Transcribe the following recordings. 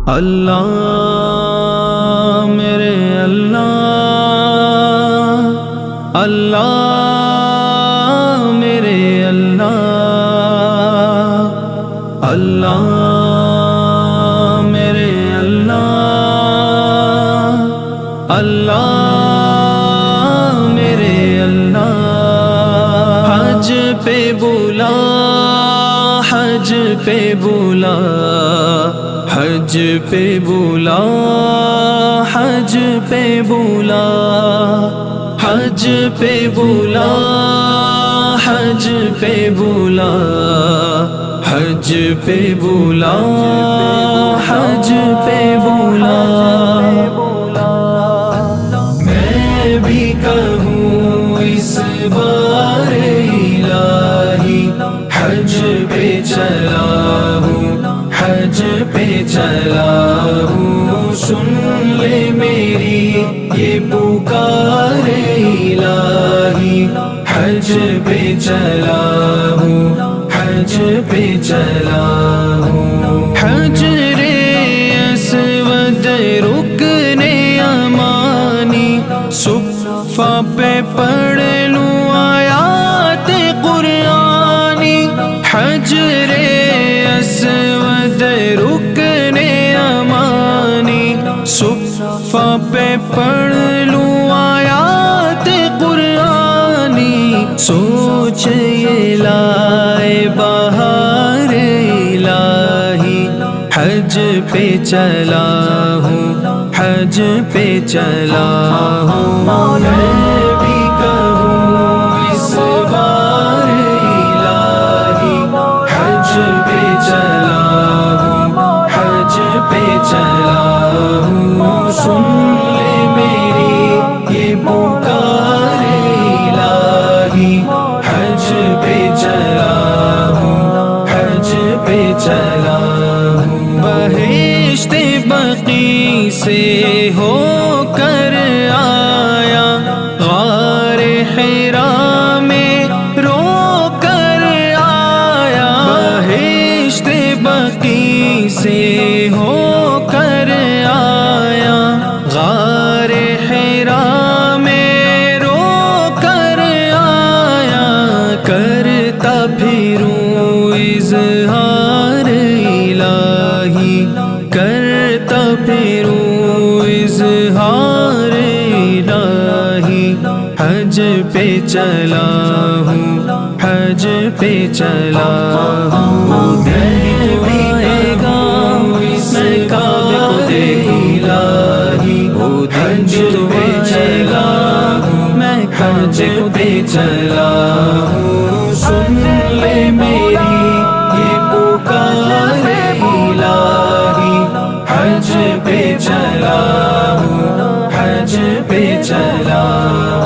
اللہ میرے اللہ، اللہ میرے اللہ، اللہ میرے اللہ، اللہ میرے اللہ۔ حج پہ بولا، حج پہ بولا، حج پہ بولا، حج پہ بولا، حج پہ بولا، حج پہ بولا، حج پہ بولا، حج پہ بولا۔ میں بھی کہوں اس بار الہی حج پہ چلا ہوں، حج پہ چلا ہوں، سن لے میری یہ پکار الہی حج پہ چلا ہوں، حج پہ چلا ہوں۔ حجر اسود رکن امانی، صفا پہ پڑھ لوں آیات قرآنی، حجر اسود رکن امانی، صفا پہ پڑھ لوں آیات قرآنی، سوچ یہ لائے بہار الہی حج پہ چلا ہوں، حج پہ چلا ہوں۔ میں بھی کہوں اس بار الہی حج پہ چلا ہوں، حج پہ چلا ہوں، سن لے میری یہ پکار الہی حج پہ چلا ہوں، حج پہ چلا ہوں۔ بہشت بقی سے ہو کر آیا، غار حرا میں رو کر آیا، بہشت بقی سے ہو کر آیا، غار حرا میں رو کر آیا، کرتا پھروں اظہار الہی، کرتا پھروں اظہار الہی حج پہ چلا ہوں، حج پہ چلا ہوں۔ دل آئے گا میں کعبے کو دیکھ الہی، وہ دن پہ چلا ہوں، میں کعبے کو پہ چلا ہوں، سن لے میری یہ پکار الہی حج پہ چلا ہوں، حج پہ چلا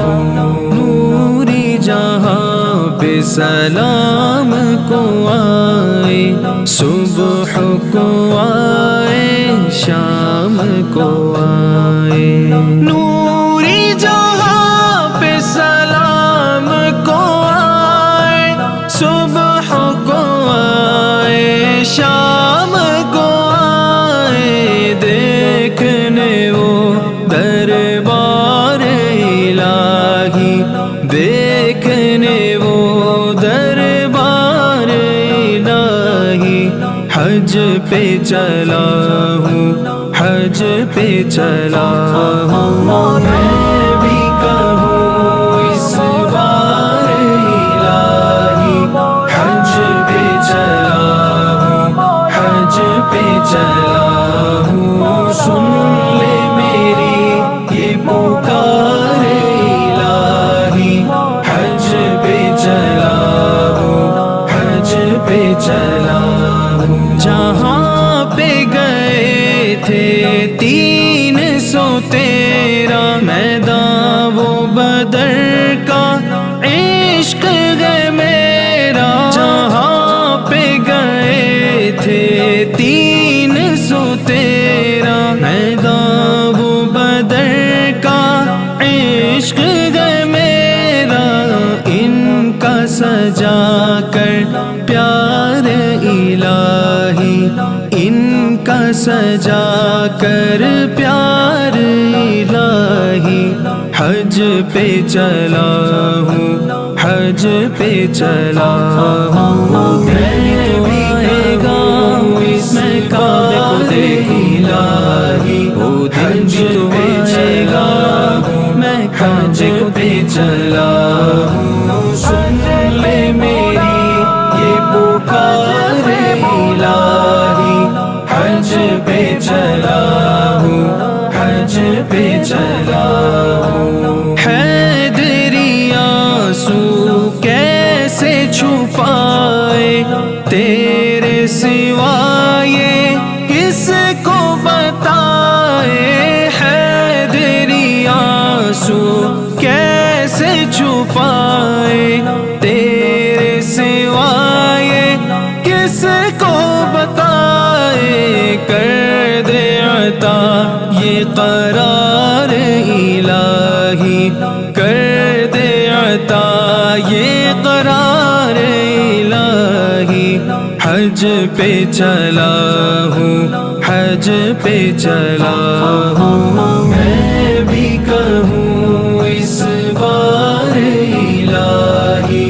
ہوں۔ نوری جہاں پہ سلام کو آئے، صبح کو آئے، شام کو آئے، نوری جہاں پہ سلام کو آئے، صبح کو آئے، شام کو آئے، دیکھنے وہ دربار الہی، دیکھنے وہ دربار الہی حج پہ چلا ہوں، حج پہ چلا ہوں۔ میں بھی کہوں اس بار الہی حج پہ چلا ہوں، حج پہ چلا ہوں، سن لے میری یہ پکار الہی حج پہ چلا ہوں، حج پہ چلا ہوں۔ جہاں پہ گئے تھے 313 میدان وہ بدر کا عشق ہے میرا، جہاں پہ گئے تھے 313 میدان وہ بدر کا عشق ہے میرا، ان کا سجا کر پیار الہی ان کا سجا کر پیار الہی حج پہ چلا ہوں، حج پہ چلا ہوں۔ آئے گا میں کعبے کو دیکھ الہی، وہ دن بھی تو آئے گا میں کعبے پہ چلا ہوں۔ سن لے میری یہ پکار الہی، حج پہ چلا ہوں، حج پہ چلا ہوں۔ حیدری آنسو کیسے چھپائے تیرے سوا یہ کس کو بتائے، حیدری آنسو کیسے چھپائے تیرے سوا یہ کس کو بتائے، کر دے عطا یہ قرار الہی، کر دے عطا یہ قرار الہی، حج پہ چلا ہوں، حج پہ چلا ہوں۔ میں بھی کہوں اس بار الہی،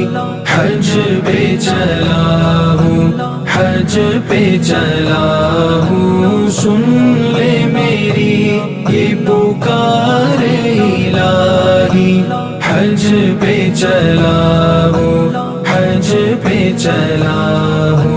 حج پہ چلا ہوں، حج پہ چلا ہوں۔ سن لے میری یہ پکار الہی، حج پہ چلا ہوں، حج پہ چلا ہوں۔